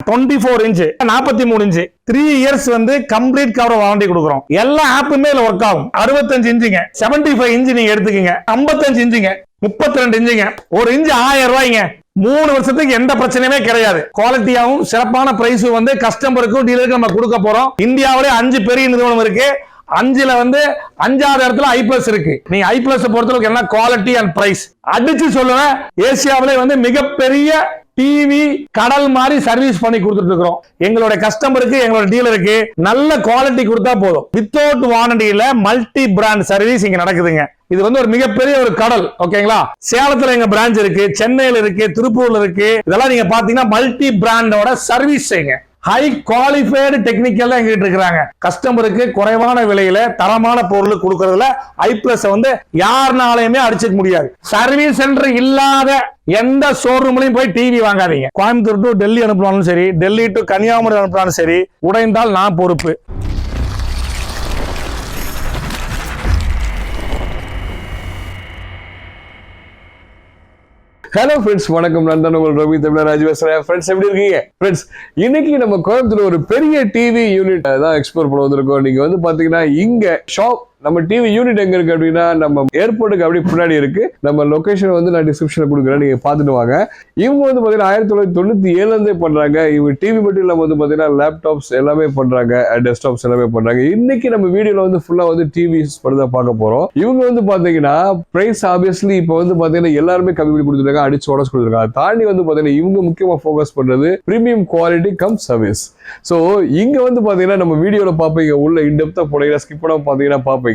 24 inch 43 inch 3 years வந்து complete cover warranty கொடுக்குறோம். எல்லா ஆப்புமே ஒர்க் ஆகும். 65 இன்ச்சுங்க, 75 இன்ச் நீங்க எடுத்துக்கங்க, 55 இன்ச்சுங்க, 32 இன்ச்சுங்க, ஒரு இன்ச் 1000 ரூபாய்ங்க. 3 வருஷத்துக்கு எந்த பிரச்சனையுமே கிடையாது. குவாலிட்டியாவும் சிறப்பான பிரைஸ் வந்து கஸ்டமருக்கும் டீலருக்கும் நம்ம கொடுக்க போறோம். இந்தியாவிலே 5 பெரிய நிறுவனம் இருக்கு. 5ல வந்து 5வது இடத்துல ஐ+ இருக்கு. நீங்க ஐ+ பொறுத்தளவுக்கு என்ன குவாலிட்டி அண்ட் பிரைஸ் அடிச்சு சொல்லுவேன். ஏசியாவிலே வந்து மிகப்பெரிய டிவி கடல் மாதிரி சர்வீஸ் பண்ணி கொடுத்துட்டு இருக்கிறோம். எங்களோட கஸ்டமருக்கு எங்களோட டீலருக்கு நல்ல குவாலிட்டி கொடுத்தா போதும். வித்தவுட் வாரண்டியில மல்டி பிராண்ட் சர்வீஸ் இங்க நடக்குதுங்க. இது வந்து ஒரு மிகப்பெரிய ஒரு கடல். ஓகேங்களா? சேலத்துல எங்க பிரான்ச் இருக்கு, சென்னையில இருக்கு, திருப்பூர்ல இருக்கு. இதெல்லாம் நீங்க பாத்தீங்கன்னா மல்டி பிராண்டோட சர்வீஸ் செய்யுங்க. ஹை குவாலிஃபைடு டெக்னிக்கல் எங்கிட்ட இருக்கிறாங்க. கஸ்டமருக்கு குறைவான விலையில தரமான பொருள் கொடுக்கறதுல ஐ+ வந்து யாருனாலையுமே அடிச்சுக்க முடியாது. சர்வீஸ் சென்டர் இல்லாத எந்த ஷோரூம்லயும் போய் டிவி வாங்காதீங்க. கோயம்புத்தூர் டு டெல்லி அனுப்பினாலும் சரி, டெல்லி டு கன்னியாகுமரி அனுப்பினாலும் சரி, உடைந்தால் நான் பொறுப்பு. ஹலோ ஃப்ரெண்ட்ஸ், வணக்கம். நான் தான் உங்கள் ரவி தமிழராஜ் பேசுறேன். ஃப்ரெண்ட்ஸ், எப்படி இருக்கீங்க? ஃப்ரெண்ட்ஸ், இன்னைக்கு நம்ம கோயம்புத்தூர் ஒரு பெரிய டிவி யூனிட் தான் எக்ஸ்ப்ளோர் பண்ண வந்திருக்கோம். நீங்க வந்து பாத்தீங்கன்னா இங்க ஷாப் நம்ம டிவி யூனிட் எங்க இருக்கு அப்படின்னா நம்ம ஏர்போர்ட்டுக்கு அப்படி பின்னாடி இருக்கு. நம்ம லொகேஷன் வந்து நான் டிஸ்கிரிப்ஷன்ல கொடுக்குறேன், நீங்க பாத்துட்டு வாங்க. இவங்க வந்து பாத்தீங்கன்னா 1997 இருந்தே பண்றாங்க. இவங்க டிவி மட்டும் இல்லாம வந்து பாத்தீங்கன்னா லேப்டாப்ஸ் எல்லாமே பண்றாங்க, டெஸ்க்டாப்ஸ் எல்லாமே பண்றாங்க. இன்னைக்கு நம்ம வீடியோல வந்து ஃபுல்லா வந்து டிவிஸ் தான் பார்க்க போறோம். இவங்க வந்து பாத்தீங்கன்னா பிரைஸ் ஆப்வியஸ்லி இப்போ வந்து பாத்தீங்கன்னா எல்லாருமே கம்மி பண்ணி கொடுத்துருக்காங்க, அடிச்சு உடச்சு கொடுத்துருக்காங்க. தாண்டி வந்து பாத்தீங்கன்னா இவங்க முக்கியமா ஃபோக்கஸ் பண்றது premium quality come service. So இங்க வந்து பாத்தீங்கன்னா நம்ம வீடியோல பாப்பீங்க, உள்ள இன்டெப்தா போனீங்கன்னா ஸ்கிப் பண்ணாம பாத்தீங்கன்னா பாப்பீங்க.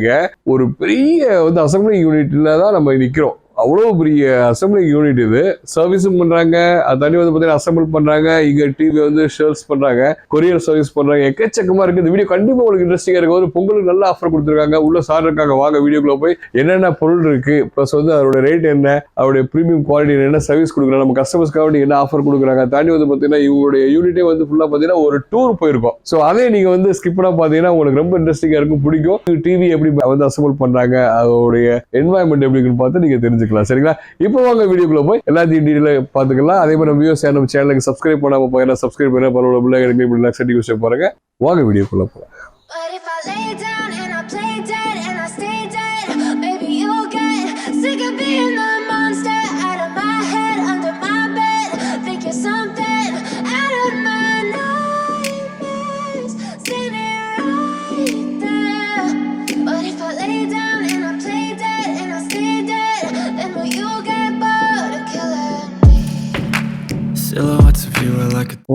ஒரு பெரிய வந்து அசம்பிளி யூனிட்ல தான் நம்ம நிக்கிறோம். அவ்வளவு பெரிய அசம்பிளி யூனிட் இது. சர்வீஸும் பண்றாங்க, அது தனி வந்து பாத்தீங்கன்னா அசம்பிள் பண்றாங்க. இங்க டிவி வந்து ஷேர்ஸ் பண்றாங்க, கொரியர் சர்வீஸ் பண்றாங்க. எக்கச்சக்கமா இருக்கு. இந்த வீடியோ கண்டிப்பா உங்களுக்கு இன்ட்ரெஸ்டிங்கா இருக்கும். ஒரு பொங்கலுக்கு நல்ல ஆஃபர் கொடுத்துருக்காங்க. உள்ள சார் இருக்காங்க, வாங்க வீடியோக்குள்ள போய் என்னென்ன பொருள் இருக்கு, பிளஸ் வந்து அதோட ரேட் என்ன, அவருடைய பிரீமியம் குவாலிட்டி என்ன சர்வீஸ் கொடுக்குறாங்க, நம்ம கஸ்டமர்ஸ்க்காக என்ன ஆஃபர் கொடுக்குறாங்க. தாண்டி வந்து பாத்தீங்கன்னா இவங்களுடைய யூனிட்டே வந்து ஃபுல்லா பாத்தீங்கன்னா ஒரு டூர் போயிருக்கும். ஸோ அதே நீங்க வந்து ஸ்கிப் பண்ணா பாத்தீங்கன்னா உங்களுக்கு ரொம்ப இன்ட்ரெஸ்டிங்கா இருக்கும், பிடிக்கும். டிவி எப்படி வந்து அசம்பிள் பண்றாங்க, அதோடைய என்வாயன்மெண்ட் எப்படி இருக்குன்னு பார்த்து நீங்க தெரிஞ்சுக்கலாம். சரிங்களா? இப்போ வாங்க வீடியோக்குள்ள போய் எல்லாத்தையும் டீடைலா பாத்துக்கலாம். அதே மாதிரி நம்ம சேனலுக்கு சப்ஸ்கிரைப் பண்ணாம போய் சப்ஸ்கிரைப் பண்ண பரவாயில்ல, பாருங்க. வாங்க வீடியோக்குள்ள போலாம்.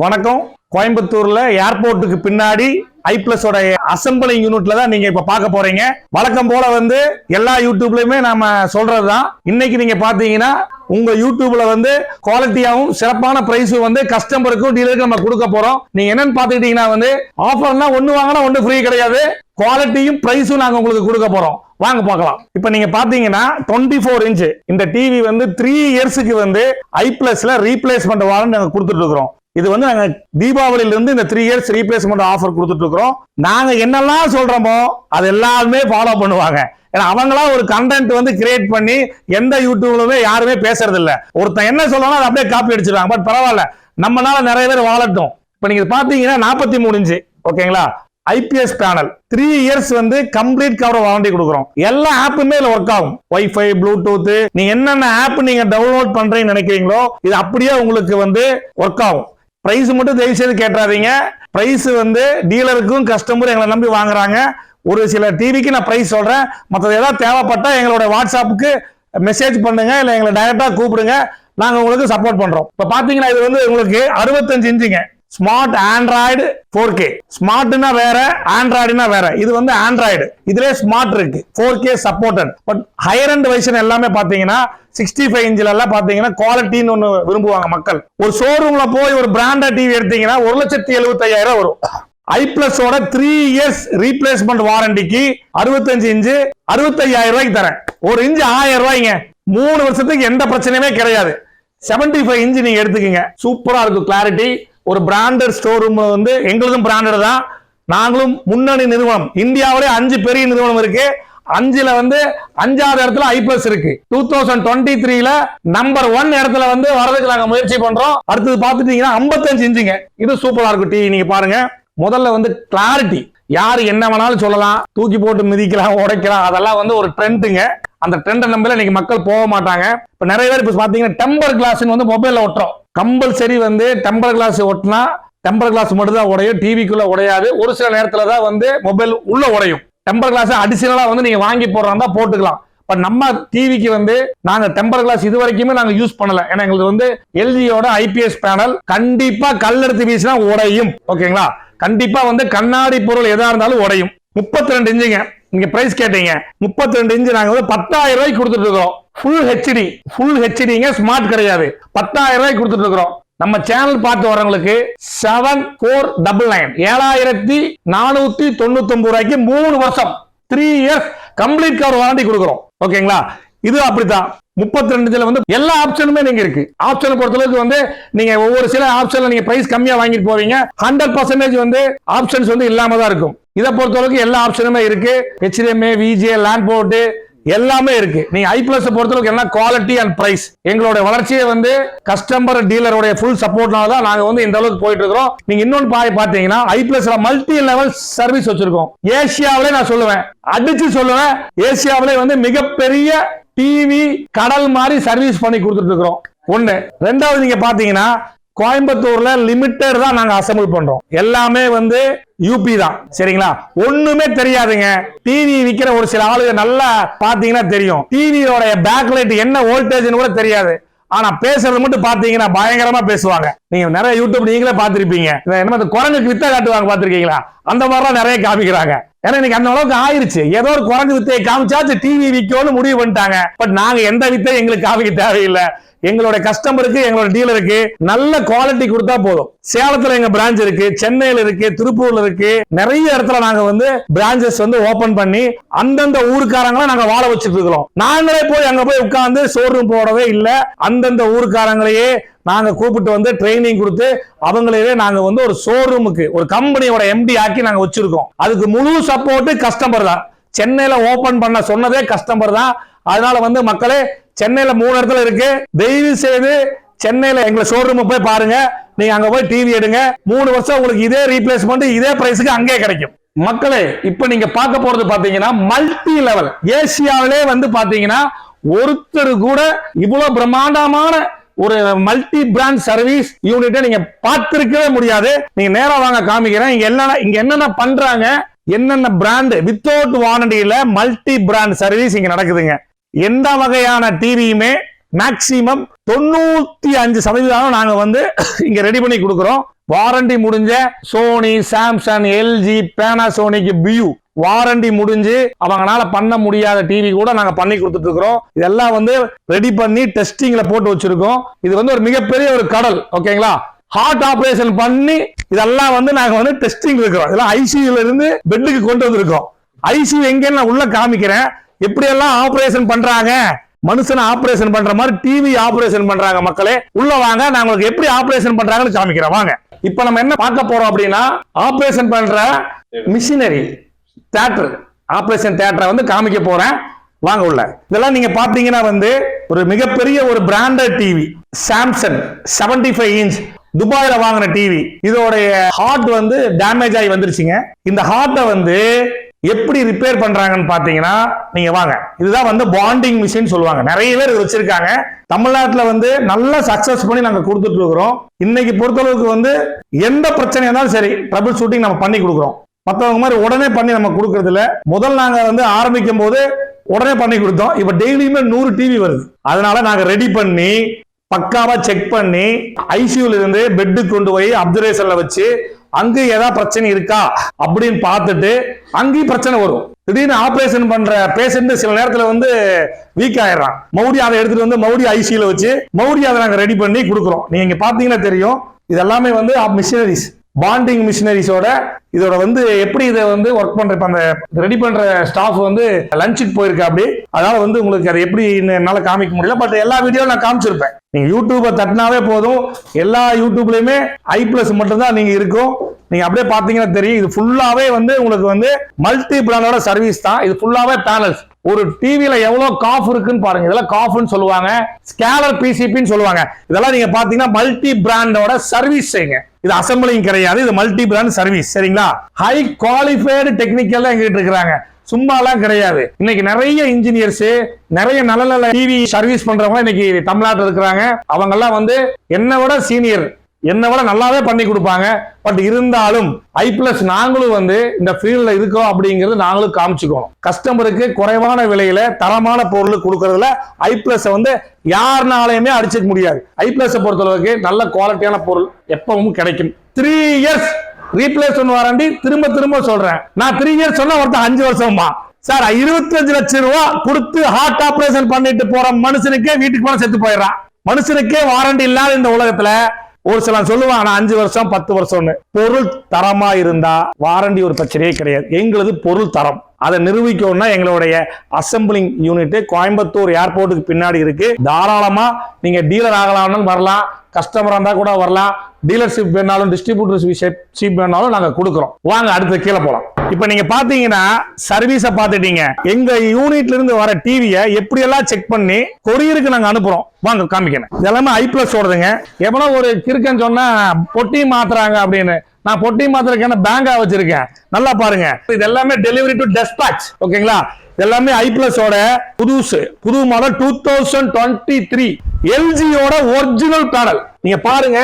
வணக்கம். கோயம்புத்தூர்ல ஏர்போர்ட்டுக்கு பின்னாடி ஐ+ அசம்பிளிங் யூனிட்ல தான் நீங்க இப்ப பார்க்க போறீங்க. வழக்கம் போல வந்து எல்லா யூடியூப்லயுமே நாம சொல்றதுதான். இன்னைக்கு நீங்க பாத்தீங்கன்னா உங்க யூடியூப்ல வந்து குவாலிட்டியாவும் சிறப்பான பிரைஸும் வந்து கஸ்டமருக்கும் டீலருக்கும் நம்ம கொடுக்க போறோம். நீங்க என்னன்னு பாத்துக்கிட்டீங்கன்னா வந்து ஆஃபர்னா ஒண்ணு வாங்கினா ஒண்ணு ஃப்ரீ கிடையாது. குவாலிட்டியும் பிரைஸும் நாங்க உங்களுக்கு கொடுக்க போறோம். வாங்க பார்க்கலாம். இப்ப நீங்க பாத்தீங்கன்னா 24 இன்ச் இந்த டிவி வந்து 3 இயர்ஸ்க்கு வந்து ஐ+ல ரீப்ளேஸ்மெண்ட் வாரண்டி நாங்க கொடுத்துட்டு இருக்கிறோம். இது வந்து நாங்க தீபாவளியில இருந்து இந்த 3 இயர்ஸ் ரீப்ளேஸ்மெண்ட் ஆஃபர் கொடுத்துட்டு இருக்கிறோம். நாங்க என்னெல்லாம் சொல்றோமோ அது எல்லாருமே ஃபாலோ பண்ணுவாங்க. ஏன்னா அவங்களா ஒரு கண்டென்ட் வந்து கிரியேட் பண்ணி எந்த யூடியூப்லயுமே யாருமே பேசுறது இல்ல. ஒருத்தன் என்ன சொல்லணும் அதை அப்படியே காப்பி அடிச்சிருவாங்க. பட் பரவாயில்ல, நம்மளால நிறைய பேர் வாழட்டும். இப்ப நீங்க பாத்தீங்கன்னா 43 இன்ச் ஓகேங்களா, ஐபிஎஸ் பேனல் 3 இயர்ஸ் வந்து கம்ப்ளீட் கவர் வாரண்டி கொடுக்குறோம். எல்லா ஆப்புமே ஒர்க் ஆகும். வைஃபை, ப்ளூடூத், நீங்க என்னென்ன ஆப் நீங்க டவுன்லோட் பண்றீங்கன்னு நினைக்கிறீங்களோ இது அப்படியே உங்களுக்கு வந்து ஒர்க் ஆகும். பிரைஸ் மட்டும் தயவு செய்து கேட்றாதீங்க. பிரைஸ் வந்து டீலருக்கும் கஸ்டமரும் எங்களை நம்பி வாங்குறாங்க. ஒரு சில டிவிக்கு நான் பிரைஸ் சொல்றேன். மற்றது ஏதாவது தேவைப்பட்டா எங்களோட வாட்ஸ்அப்புக்கு மெசேஜ் பண்ணுங்க, இல்ல எங்களை டைரக்டா கூப்பிடுங்க, நாங்க உங்களுக்கு சப்போர்ட் பண்றோம். இப்ப பாத்தீங்கன்னா இது வந்து உங்களுக்கு 65 இன்ச்சுங்க, ஸ்மார்ட் ஆண்ட்ராய்டு 4K. ஸ்மார்ட்னா வேற, ஆண்ட்ராய்டுனா வேற. இது வந்து ஆண்ட்ராய்டு, இதுல ஸ்மார்ட் இருக்கு, 4K supported. But higher and version எல்லாமே பாத்தீங்கன்னா 65 இன்ச்ல எல்லாம் பாத்தீங்கன்னா குவாலிட்டின்னு ஒண்ணு விரும்புவாங்க மக்கள். ஒரு ஷோரூம்ல போய் ஒரு பிராண்டட் டிவி எடுத்தீங்கன்னா 1,75,000 வரும். ஐ+ஓட 3 இயர்ஸ் ரீப்ளேஸ்மெண்ட் வாரண்டிக்கு 65 இன்ச் 65,000 ரூபாய்க்கு தரேன். ஒரு இன்ச் 1000 ரூபாய்ங்க. 3 வருஷத்துக்கு எந்த பிரச்சனையுமே கிடையாது. 75 இன்ச் நீங்க எடுத்துக்கீங்க, சூப்பரா இருக்கும் கிளாரிட்டி. ஒரு பிராண்டட் ஸ்டோர் ரூம் வந்து எங்களுக்கும் பிராண்டட் தான். நாங்களும் முன்னணி நிறுவனம். இந்தியாவிலே 5 பெரிய நிறுவனம் இருக்கு. 5ல வந்து 5வது இடத்துல I+ இருக்கு. 2023ல நம்பர் 1 இடத்துல வந்து வரதுக்கு நாங்க முயற்சி பண்றோம். அடுத்தது பாத்துட்டீங்கன்னா 55 இன்ச்சுங்க. இது சூப்பரா இருக்கும் டிவி. நீங்க பாருங்க, முதல்ல வந்து கிளாரிட்டி, யாரு என்ன வேணாலும் சொல்லலாம், தூக்கி போட்டு மிதிக்கலாம், உடைக்கலாம், அதெல்லாம் வந்து ஒரு ட்ரெண்டுங்க. அந்த ட்ரெண்ட் நம்பல இன்னைக்கு மக்கள் போக மாட்டாங்க. இப்ப நிறைய பேர் இப்ப பாத்தீங்கன்னா டெம்பர் கிளாஸ் வந்து மொபைல்ல ஒட்டுறோம். கம்பல்சரி வந்து டெம்பர் கிளாஸ் ஒட்டினா டெம்பர் கிளாஸ் மட்டும் தான் உடையும், டிவிக்குள்ள உடையாது. ஒரு சில நேரத்துல தான் வந்து மொபைல் உள்ள உடையும். டெம்பர் கிளாஸ் அடிஷனலா வந்து நீங்க வாங்கி போடுறதா போட்டுக்கலாம். பட் நம்ம டிவிக்கு வந்து நாங்க டெம்பர் கிளாஸ் இது வரைக்குமே நாங்க யூஸ் பண்ணல. ஏன்னா எங்களுக்கு வந்து எல்ஜியோட IPS பேனல் கண்டிப்பா கல்லெடுத்து வீசினா உடையும். ஓகேங்களா? கண்டிப்பா வந்து கண்ணாடி பொருள் எதா இருந்தாலும் உடையும். 32 இன்ச்சுங்க. நீங்க பிரைஸ் கேட்டீங்க. 32 இன்ச்சு நாங்க வந்து 10,000 ரூபாய்க்கு கொடுத்துட்டு இருக்கோம். ஃபுல் ஹெச்டிங்க, ஸ்மார்ட் கிடையாது. 10,000 ரூபாய்க்கு கொடுத்துட்டு இருக்கிறோம். நம்ம சேனல் பார்த்து வரவங்களுக்கு 7499 7499 ரூபாய்க்கு 3 வருஷம் 3 இயர்ஸ் கம்ப்ளீட் கவர் வாரண்டி கொடுக்குறோம். ஓகேங்களா? இது அப்படித்தான். 32 வந்து எல்லா ஆப்ஷனுமே நீங்க இருக்கு. ஆப்ஷனை பொறுத்தளவுக்கு வந்து நீங்க ஒவ்வொரு சில ஆப்ஷன்ல நீங்க பிரைஸ் கம்மியா வாங்கிட்டு போவீங்க. 100% வந்து ஆப்ஷன்ஸ் வந்து இல்லாம தான் இருக்கும். இதை பொறுத்தளவுக்கு எல்லா ஆப்ஷனுமே இருக்கு. HDMI, VGA, லேண்ட் போர்டு எல்லாமே இருக்கு. நீங்க I+ பொறுத்தளவுக்கு என்ன குவாலிட்டி அண்ட் பிரைஸ். எங்களோட வளர்ச்சியை வந்து கஸ்டமர் டீலரோட ஃபுல் சப்போர்ட்னால தான் நாங்க வந்து இந்த அளவுக்கு போயிட்டு இருக்கோம். நீங்க இன்னொன்னு பாத்தீங்கன்னா I+ல மல்டி லெவல் சர்வீஸ் வச்சிருக்கோம். ஏசியாவிலே நான் சொல்லுவேன், அடிச்சு சொல்லுவேன், ஏசியாவிலே வந்து மிகப்பெரிய டிவி கடல் மாதிரி சர்வீஸ் பண்ணி கொடுத்துட்டு இருக்கிறோம். ஒண்ணு. ரெண்டாவது நீங்க பாத்தீங்கன்னா கோயம்புத்தூர்ல லிமிட்டட் தான் நாங்க அசம்பிள் பண்றோம். எல்லாமே வந்து UP தான். சரிங்களா? ஒண்ணுமே தெரியாதுங்க. டிவி விக்கிற ஒரு சில ஆளுங்க நல்லா பாத்தீங்கன்னா தெரியும். டிவியோட பேக் லைட் என்ன வோல்டேஜ்னு கூட தெரியாது. ஆனா பேசுறது மட்டும் பாத்தீங்கன்னா பயங்கரமா பேசுவாங்க. நீங்க நிறைய யூடியூப் நீங்களே பாத்திருப்பீங்க. என்ன குரங்குக்கு வித்தை காட்டுவாங்க, பாத்திருக்கீங்களா? அந்த மாதிரிலாம் நிறைய காமிக்கிறாங்க. ஏன்னா இன்னைக்கு அந்த அளவுக்கு ஆயிருச்சு. ஏதோ ஒரு குரங்கு வித்தையை காமிச்சாச்சு டிவி விற்கும்னு முடிவு பண்ணிட்டாங்க. பட் நாங்க எந்த வித்தையும் எங்களுக்கு காமிக்க தேவையில்லை. எங்களோட கஸ்டமருக்கு, எங்களோட டீலருக்கு நல்ல குவாலிட்டி கொடுத்தா போதும். சேலத்துல எங்க பிரான்ச் இருக்கு, சென்னையில இருக்கு, திருப்பூர்ல இருக்கு. நிறைய இடத்துல நாங்க வந்து பிரான்சஸ் வந்து ஓபன் பண்ணி அந்தந்த ஊருக்காரங்களை நாங்க வாழ வச்சுட்டு இருக்கிறோம். நாங்களே போய் அங்க போய் உட்கார்ந்து ஷோரூம் போடவே இல்லை. அந்தந்த ஊருக்காரங்களையே நாங்க கூப்பிட்டு வந்து ட்ரைனிங் கொடுத்து அவங்களையே நாங்க வந்து ஒரு ஷோரூமுக்கு, ஒரு கம்பெனியோட MD ஆக்கி நாங்க வச்சிருக்கோம். அதுக்கு முழு சப்போர்ட் கஸ்டமர் தான். சென்னையில ஓபன் பண்ண சொன்னதே கஸ்டமர் தான். அதனால வந்து மக்களே, சென்னையில 3 இடத்துல இருக்கு. தயவு செய்து சென்னையில எங்க ஷோரூம் போய் பாருங்க. நீங்க அங்க போய் டிவி எடுங்க. 3 வருஷம் உங்களுக்கு இதே ரீப்ளேஸ்மெண்ட் இதே பிரைஸ்க்கு அங்கே கிடைக்கும். மக்களே, இப்ப நீங்க பார்க்க போறது பாத்தீங்கன்னா மல்டி லெவல். ஏசியாவிலே வந்து பாத்தீங்கன்னா ஒருத்தர் கூட இவ்வளவு பிரம்மாண்டமான ஒரு மல்டி பிராண்ட் சர்வீஸ் யூனிட்டை நீங்க பார்த்திருக்கவே முடியாது. நீங்க நேரா வாங்க காமிக்கிறேன். இங்க என்னென்ன பண்றாங்க, என்னென்ன பிராண்ட் வித்தவுட் வாரண்டியில மல்டி பிராண்ட் சர்வீஸ் இங்க நடக்குதுங்க. எந்த வகையான டிவியுமே மேக்சிமம் 95% நாங்க வந்து இங்க ரெடி பண்ணி கொடுக்கிறோம். வாரண்டி முடிஞ்ச சோனி, சாம்சங், LG, பேனாசோனிக், பியூ வாரண்டி முடிஞ்சு அவங்களால பண்ண முடியாத டிவி கூட நாங்க பண்ணி கொடுத்துட்டு இருக்கிறோம். இதெல்லாம் வந்து ரெடி பண்ணி டெஸ்டிங்ல போட்டு வச்சிருக்கோம். இது வந்து ஒரு மிகப்பெரிய ஒரு கடல். ஓகேங்களா? ஹார்ட் ஆபரேஷன் பண்ணி இதெல்லாம் வந்து நாங்க வந்து டெஸ்டிங் இருக்கிறோம். இதெல்லாம் ICUல இருந்து பெட்டுக்கு கொண்டு வந்திருக்கோம். ICU எங்க நான் உள்ள காமிக்கிறேன். எப்படி எல்லாம் ஆபரேஷன் பண்றாங்க, மனுஷன் ஆபரேஷன் பண்ற மாதிரி டிவி ஆபரேஷன் பண்றாங்க. மக்களே உள்ள வாங்க, நான் உங்களுக்கு எப்படி ஆபரேஷன் பண்றாங்கன்னு காமிக்கிறேன். வாங்க. இப்ப நம்ம என்ன பார்க்க போறோம் அப்படின்னா, ஆபரேஷன் பண்ற மிஷினரி தியேட்டர், ஆபரேஷன் தியேட்டரை வந்து காமிக்க போறேன். வாங்க உள்ள. இதெல்லாம் நீங்க பாத்தீங்கன்னா வந்து ஒரு மிகப்பெரிய ஒரு பிராண்டட் டிவி, சாம்சங் 75 இன்ச் துபாயில வாங்கின டிவி. இதோடைய ஹார்ட் வந்து டேமேஜ் ஆகி வந்துருச்சுங்க. இந்த ஹார்ட்டை வந்து எப்படி ரிப்பேர் பண்றாங்கன்னு பாத்தீங்கன்னா, நீங்க வாங்க. இதுதான் வந்து பாண்டிங் மிஷின் சொல்லுவாங்க. நிறைய பேர் இது வச்சிருக்காங்க. தமிழ்நாட்டுல வந்து நல்ல சக்சஸ் பண்ணி நாங்க கொடுத்துட்டு இருக்கிறோம். இன்னைக்கு பொறுத்தளவுக்கு வந்து எந்த பிரச்சனையா இருந்தாலும் சரி, ட்ரபிள் ஷூட்டிங் நம்ம பண்ணி கொடுக்குறோம். மற்றவங்க மாதிரி உடனே பண்ணி நம்ம கொடுக்கறது இல்ல. முதல் நாங்க வந்து ஆரம்பிக்கும் போது உடனே பண்ணி கொடுத்தோம். இப்ப டெய்லியுமே 100 டிவி வருது. அதனால நாங்க ரெடி பண்ணி பக்காவா செக் பண்ணி ICUல இருந்து பெட்டுக்கு கொண்டு போய் அப்சர்வேஷன்ல வச்சு அங்க ஏதாவது பிரச்சனை இருக்கா அப்படின்னு பார்த்துட்டு அங்கேயும் பிரச்சனை வரும். திடீர்னு ஆபரேஷன் பண்ற பேஷண்ட் சில நேரத்துல வந்து வீக் ஆயிடுறான். மறுபடியும் அதை எடுத்துட்டு வந்து மறுபடியும் ICUல வச்சு மறுபடியும் அதை நாங்க ரெடி பண்ணி கொடுக்குறோம். நீங்க பாத்தீங்கன்னா தெரியும். இதெல்லாமே வந்து மிஷினரிஸ். பாண்டிங் மிஷினரிஸோட இதோட வந்து எப்படி இதை வந்து ஒர்க் பண்ற இப்ப அந்த ரெடி பண்ற ஸ்டாஃப் வந்து லஞ்சுக்கு போயிருக்கா அப்படி. அதனால வந்து உங்களுக்கு அதை எப்படி என்னால காமிக்க முடியல. பட் எல்லா வீடியோவும் நான் காமிச்சிருப்பேன். நீங்க யூடியூபை தட்டினாவே போதும், எல்லா யூடியூப்லயுமே i+ மட்டும் தான் நீங்க இருக்கும். நீங்க அப்படியே பாத்தீங்கன்னா தெரியும். இது ஃபுல்லாவே வந்து உங்களுக்கு வந்து மல்டி பிராண்டோட சர்வீஸ் தான். இது ஃபுல்லாவே பேனல்ஸ். ஒரு டிவில எவ்வளவு காஃப் இருக்குன்னு பாருங்க. இதெல்லாம் காஃப்னு சொல்லுவாங்க, ஸ்கேலர் பிசிபின்னு சொல்லுவாங்க. இதெல்லாம் நீங்க பாத்தீங்கன்னா மல்டி பிராண்டோட சர்வீஸ் செய்யுங்க. இது அசம்பிளிங் கிடையாது, இது மல்டி பிராண்ட் சர்வீஸ். சரிங்களா? ஹை குவாலிஃபைடு டெக்னிக்கல் எங்கிட்ட இருக்கிறாங்க, சும்மாலாம் கிடையாது. இன்னைக்கு நிறைய இன்ஜினியர்ஸ், நிறைய நல்ல நல்ல டிவி சர்வீஸ் பண்றவங்க இன்னைக்கு தமிழ்நாட்டில் இருக்கிறாங்க. அவங்க எல்லாம் வந்து என்னை விட சீனியர், என்னை விட நல்லாவே பண்ணி கொடுப்பாங்க. பட் இருந்தாலும் i+ நாங்களும் வந்து இந்த ஃபீல்ட்ல இருக்கோம் அப்படிங்கிறது நாங்களும் காமிச்சுக்கணும். கஸ்டமருக்கு குறைவான விலையில தரமான பொருள் கொடுக்கறதுல i+ வந்து யாருனாலையுமே அடிச்சுக்க முடியாது. i+ பொறுத்தளவுக்கு நல்ல குவாலிட்டியான பொருள் எப்பவும் கிடைக்கும். 3 years ரீப்ளேஸ்மெண்ட் வாரண்டி. திரும்ப திரும்ப சொல்றேன், நான் 3 years சொன்னா ஒருத்தர் 5 வருஷமா சார் 25 லட்சம் ரூபாய் கொடுத்து ஹார்ட் ஆபரேஷன் பண்ணிட்டு போற மனுஷனுக்கே வீட்டுக்கு போன செத்து போயிடறான். மனுஷனுக்கே வாரண்டி இல்லாத இந்த உலகத்துல ஒரு சில சொல்லுவாங்க 5 வருஷம் 10 வருஷம்னு. பொருள் தரமா இருந்தா வாரண்டி ஒரு பிரச்சனையே கிடையாது. எங்களது பொருள் தரம். அதை நிரூபிக்கணும்னா எங்களுடைய அசம்பிளிங் யூனிட் கோயம்புத்தூர் ஏர்போர்ட்டுக்கு பின்னாடி இருக்கு. தாராளமா நீங்க டீலர் ஆகலாம்னு வரலாம், கஸ்டமர் இருந்தா கூட வரலாம். டீலர்ஷிப் வேணாலும் டிஸ்ட்ரிபியூட்டர்ஷிப் வேணாலும் நாங்க கொடுக்குறோம். வாங்க அடுத்து கீழே போலாம். இப்ப நீங்க பாத்தீங்கன்னா சர்வீஸ பாத்துட்டீங்க. எங்க யூனிட்ல இருந்து வர டிவியை எப்படி எல்லாம் செக் பண்ணி கொரியருக்கு நாங்க அனுப்புறோம். வாங்க காமிக்கிறேன். இதெல்லாமே i+ ஓடுதுங்க. எவனோ ஒரு கிறுக்கன் சொன்னா பொட்டி மாத்துறாங்க அப்படின்னு. நான் பொட்டி மாத்திரக்கான பேங்கா வச்சிருக்கேன். நல்லா பாருங்க, இது எல்லாமே டெலிவரி டு டெஸ்பாட்ச். ஓகேங்களா? எல்லாமே i+ ஓட புது மாடல் 2023 LGயோட ஒரிஜினல் பேனல். நீங்க பாருங்க,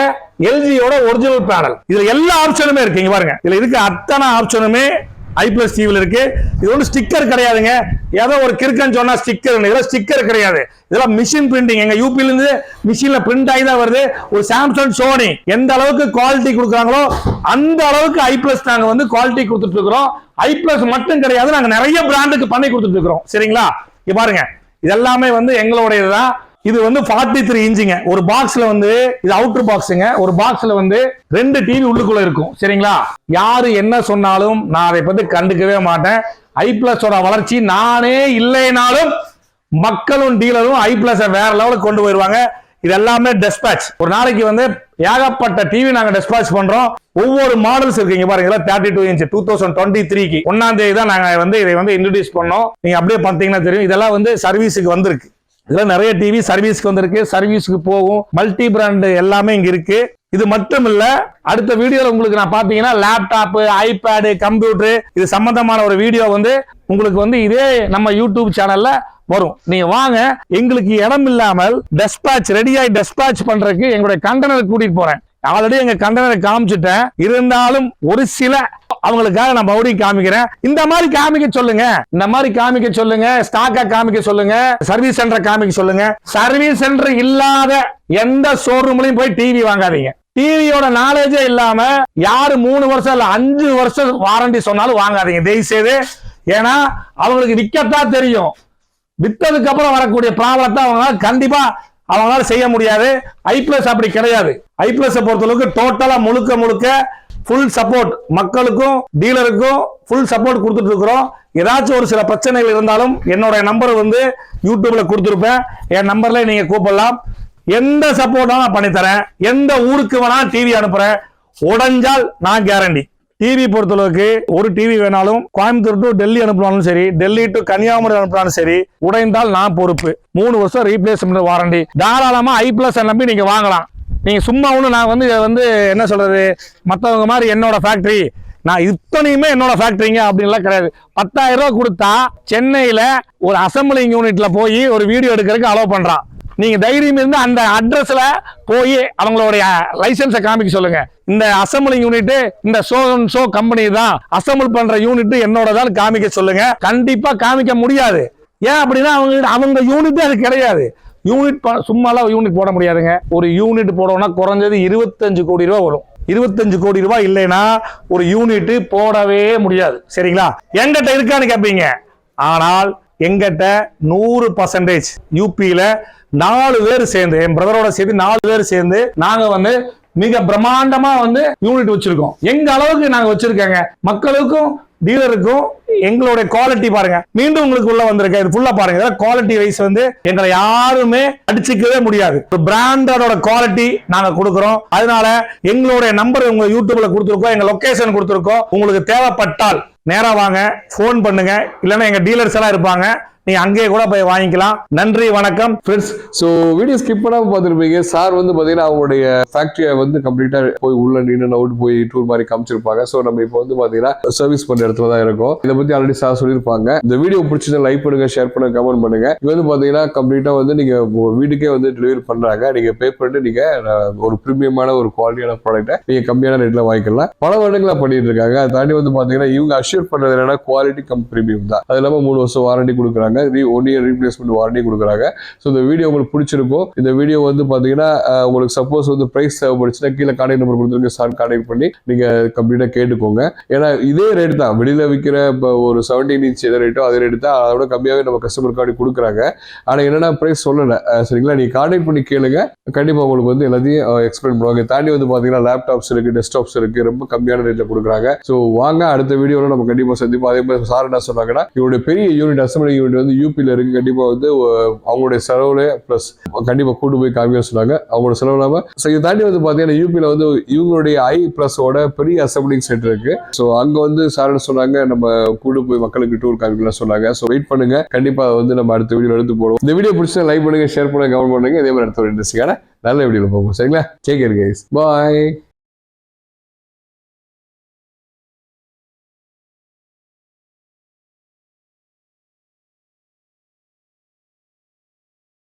LGயோட ஒரிஜினல் பேனல். இதுல எல்லா ஆப்ஷனுமே இருக்கு. இங்க பாருங்க, இதுல இருக்க அத்தனை ஆப்ஷனுமே i+ டிவில இருக்கு. இது ஒன்றும் ஸ்டிக்கர் கிடையாதுங்க. ஏதோ ஒரு கிறுக்கன் சொன்னா ஸ்டிக்கர், இதெல்லாம் ஸ்டிக்கர் கிடையாது. இதெல்லாம் மிஷின் பிரிண்டிங். எங்க யூபில இருந்து மிஷின்ல பிரிண்ட் ஆகி தான் வருது. ஒரு சாம்சங், சோனி எந்த அளவுக்கு குவாலிட்டி கொடுக்குறாங்களோ அந்த அளவுக்கு i+ நாங்க வந்து குவாலிட்டி கொடுத்துட்டு இருக்கிறோம். i+ மட்டும் கிடையாது, நாங்க நிறைய பிராண்டுக்கு பண்ணி கொடுத்துட்டு இருக்கிறோம். சரிங்களா? இங்க பாருங்க, இதெல்லாமே வந்து எங்களுடையதுதான். இது வந்து 43 இன்ச்சுங்க. ஒரு பாக்ஸ்ல வந்து இது அவுட்டர் பாக்ஸுங்க. ஒரு பாக்ஸ்ல வந்து 2 டிவி உள்ளுக்குள்ள இருக்கும். சரிங்களா? யாரு என்ன சொன்னாலும் நான் அதை பத்தி கண்டுக்கவே மாட்டேன். i+ ஓட வளர்ச்சி நானே இல்லைனாலும் மக்களும் டீலரும் i+ வேற லெவலுக்கு கொண்டு போயிருவாங்க. இது எல்லாமே டெஸ்பாட்ச். ஒரு நாளைக்கு வந்து ஏகப்பட்ட டிவி நாங்க டெஸ்பாட்ச் பண்றோம். ஒவ்வொரு மாடல்ஸ் இருக்குங்க பாருங்க. 32 இன்ச் 2023க்கு 1ஆம் தேதி தான் நாங்க வந்து இதை வந்து இன்ட்ரோடியூஸ் பண்ணோம். நீங்க அப்படியே பார்த்தீங்கன்னா தெரியும். இதெல்லாம் வந்து சர்வீஸுக்கு வந்திருக்கு. இதெல்லாம் நிறைய டிவி சர்வீஸ்க்கு வந்திருக்கு, சர்வீஸ்க்கு போகும். மல்டி பிராண்ட் எல்லாமே இங்க இருக்கு. இது மட்டும் இல்ல, அடுத்த வீடியோல உங்களுக்கு நான் பாத்தீங்கன்னா லேப்டாப், ஐபேடு, கம்ப்யூட்டர் இது சம்பந்தமான ஒரு வீடியோ வந்து உங்களுக்கு வந்து இதே நம்ம யூடியூப் சேனல்ல வரும். நீங்க வாங்க. எங்களுக்கு இடம் இல்லாமல் டெஸ்பாட்ச் ரெடியாகி டெஸ்பாட்ச் பண்றதுக்கு எங்களுடைய கண்டெய்னர் கூட்டிட்டு போறேன். ஆல்ரெடி எங்க கண்டெய்னரை காமிச்சிட்டேன். இருந்தாலும் ஒரு சில அவங்களுக்காக நான் மறுபடியும் காமிக்கிறேன். இந்த மாதிரி காமிக்க சொல்லுங்க, இந்த மாதிரி காமிக்க சொல்லுங்க, ஸ்டாக்கா காமிக்க சொல்லுங்க, சர்வீஸ் சென்டர் காமிக்க சொல்லுங்க. சர்வீஸ் சென்டர் இல்லாத எந்த ஷோரூம்லயும் போய் டிவி வாங்காதீங்க. டிவியோட நாலேஜே இல்லாம யாரு 3 வருஷம் இல்ல 5 வருஷம் வாரண்டி சொன்னாலும் வாங்காதீங்க தயவு செய்து. ஏன்னா அவங்களுக்கு விற்கத்தான் தெரியும். வித்ததுக்கு அப்புறம் வரக்கூடிய ப்ராப்ளத்தை அவங்க கண்டிப்பா அவங்களால செய்ய முடியாது. i+ அப்படி கிடையாது. i+ பொறுத்தளவுக்கு டோட்டலா முழுக்க ஃபுல் சப்போர்ட், மக்களுக்கும் டீலருக்கும் ஃபுல் சப்போர்ட் கொடுத்துட்டு இருக்கிறோம். ஏதாச்சும் ஒரு சில பிரச்சனைகள் இருந்தாலும் என்னோட நம்பர் வந்து யூடியூப்ல கொடுத்துருப்பேன். என் நம்பர்ல நீங்க கூப்பிடலாம். எந்த சப்போர்ட்டாலும் நான் பண்ணித்தரேன். எந்த ஊருக்கு வேணா டிவி அனுப்புறேன். உடைஞ்சால் நான் கேரண்டி. டிவி பொறுத்தளவுக்கு ஒரு டிவி வேணாலும் கோயம்புத்தூர் டு டெல்லி அனுப்பினாலும் சரி, டெல்லி டு கன்னியாகுமரி அனுப்பினாலும் சரி, உடைந்தால் நான் பொறுப்பு. 3 வருஷம் ரீப்ளேஸ்மெண்ட் வாரண்டி. தாராளமா i+ நம்பி நீங்க வாங்கலாம். நீங்க சும்மா ஒண்ணு நான் வந்து இதை வந்து என்ன சொல்றது, மற்றவங்க மாதிரி என்னோட ஃபேக்டரி, நான் இத்தனையுமே என்னோட ஃபேக்டரிங்க அப்படின்லாம் கிடையாது. 10,000 ரூபாய் கொடுத்தா சென்னையில ஒரு அசம்பிளிங் யூனிட்ல போய் ஒரு வீடியோ எடுக்கிறதுக்கு அலோவ் பண்றான். நீங்க தைரியம் இருந்து அந்த அட்ரஸ்ல போய் அவங்களுடைய லைசன்ஸை காமிக்க சொல்லுங்க. இந்த அசம்பிளிங் யூனிட் இந்த ஷோ கம்பெனி தான் அசம்பிள் பண்ற யூனிட் என்னோட தான் காமிக்க சொல்லுங்க. கண்டிப்பா காமிக்க முடியாது. ஏன் அப்படின்னா அவங்க யூனிட் அது கிடையாது. யூனிட் சும்மாலாம் யூனிட் போட முடியாதுங்க. ஒரு யூனிட் போடணும்னா குறைஞ்சது 25 கோடி ரூபாய் வரும். 25 கோடி ரூபாய் இல்லைன்னா ஒரு யூனிட் போடவே முடியாது. சரிங்களா? எங்கிட்ட இருக்கான்னு கேட்பீங்க. ஆனால் எங்கிட்ட 100% யூபியில 4 பேர் சேர்ந்து, என் பிரதரோட சேர்த்து 4 பேர் சேர்ந்து நாங்க வந்து மிக பிரம்மாண்டமா வந்து யூனிட் வச்சிருக்கோம். எங்க அளவுக்கு நாங்க வச்சிருக்கோங்க, மக்களுக்கும் டீலருக்கும் எங்களுடைய குவாலிட்டி பாருங்க. மீண்டும் உங்களுக்கு உள்ள வந்திருக்க இது ஃபுல்லா பாருங்க. குவாலிட்டி வைஸ் வந்து எங்களை யாருமே அடிச்சுக்கவே முடியாது. பிராண்டோட குவாலிட்டி நாங்க கொடுக்கிறோம். அதனால எங்களுடைய நம்பர் உங்க யூடியூப்ல கொடுத்துருக்கோம், எங்க லொகேஷன் கொடுத்துருக்கோம். உங்களுக்கு தேவைப்பட்டால் நேரா வாங்க, போன் பண்ணுங்க, இல்லைன்னா எங்க டீலர்ஸ் எல்லாம் இருப்பாங்க, நீங்க அங்கேயே கூட போய் வாங்கிக்கலாம். நன்றி, வணக்கம் ஃப்ரெண்ட்ஸ். ஸோ வீடியோ ஸ்கிப் பண்ணாம பார்த்துருப்பீங்க. சார் வந்து பார்த்தீங்கன்னா அவங்களுடைய ஃபேக்டரியை வந்து கம்ப்ளீட்டா போய் உள்ள நின்று அவுட் போய் டூர் மாதிரி காமிச்சிருப்பாங்க. ஸோ நம்ம இப்போ வந்து பார்த்தீங்கன்னா சர்வீஸ் பண்ற இடத்துல தான் இருக்கும். இதை பத்தி ஆல்ரெடி சார் சொல்லியிருப்பாங்க. இந்த வீடியோ பிடிச்சதை லைக் பண்ணுங்க, ஷேர் பண்ணுங்க, கமெண்ட் பண்ணுங்க. இது வந்து பார்த்தீங்கன்னா கம்ப்ளீட்டா வந்து நீங்க வீட்டுக்கே வந்து டெலிவரி பண்றாங்க. நீங்க பே பண்ணிட்டு நீங்க ஒரு பிரீமியமான ஒரு குவாலிட்டியான ப்ராடக்ட்டை நீங்க கம்மியான ரேட்ல வாங்கிக்கலாம். பல வருடங்களா பண்ணிட்டு இருக்காங்க. அதை தாண்டி வந்து பார்த்தீங்கன்னா இவங்க அஷ்யூர் பண்றது என்னன்னா குவாலிட்டி கம் பிரீமியம் தான். அது இல்லாமல் 3 வருஷம் வாரண்டி கொடுக்குறாங்க, 1 இயர் ரீப்ளேஸ்மெண்ட் வாரண்டி கொடுக்குறாங்க. ஸோ இந்த வீடியோ உங்களுக்கு பிடிச்சிருக்கும். இந்த வீடியோ வந்து பார்த்தீங்கன்னா உங்களுக்கு சப்போஸ் வந்து பிரைஸ் தேவைப்படுச்சுன்னா கீழே கான்டாக்ட் நம்பர் கொடுத்துருங்க, சார் கான்டாக்ட் பண்ணி நீங்க கம்ப்ளீட்டா கேட்டுக்கோங்க. ஏன்னா இதே ரேட் தான் வெளியில விற்கிற ஒரு 17 இன்ச் எதை ரேட்டோ அதே ரேட் தான், அதோட கம்மியாகவே நம்ம கஸ்டமர் கார்டு கொடுக்குறாங்க. ஆனால் என்னன்னா பிரைஸ் சொல்லலை, சரிங்களா? நீங்க கான்டாக்ட் பண்ணி கேளுங்க, கண்டிப்பா உங்களுக்கு வந்து எல்லாத்தையும் எக்ஸ்பிளைன் பண்ணுவாங்க. தாண்டி வந்து பார்த்தீங்கன்னா லேப்டாப்ஸ் இருக்கு, டெஸ்க்டாப்ஸ் இருக்கு, ரொம்ப கம்மியான ரேட்ல கொடுக்குறாங்க. ஸோ வாங்க, அடுத்த வீடியோவில் நம்ம கண்டிப்பா சந்திப்போம். அதே மாதிரி சார் என்ன சொன்னாங்கன்னா இவருடைய பெரிய யூனிட் அசம்பிளி யூனிட் வந்து யூபியில் இருக்கு. கண்டிப்பா வந்து அவங்களுடைய செலவுல பிளஸ் கண்டிப்பா கூட்டு போய் காமிக்க சொன்னாங்க. அவங்களோட செலவு இல்லாம இதை தாண்டி வந்து பாத்தீங்கன்னா யூபியில வந்து இவங்களுடைய I+ஓட பெரிய அசம்பிளிங் சென்டர் இருக்கு. ஸோ அங்க வந்து சார் சொன்னாங்க நம்ம கூட்டு போய் மக்களுக்கு டூர் காமிக்கலாம் சொன்னாங்க. ஸோ வெயிட் பண்ணுங்க, கண்டிப்பா வந்து நம்ம அடுத்த வீடியோ எடுத்து போடுவோம். இந்த வீடியோ பிடிச்சா லைக் பண்ணுங்க, ஷேர் பண்ணுங்க, கமெண்ட் பண்ணுங்க. இதே மாதிரி அடுத்த ஒரு இன்ட்ரெஸ்டிங்கான நல்ல வீடியோல போகும். சரிங்களா? டேக் கேர் கைஸ், பாய்.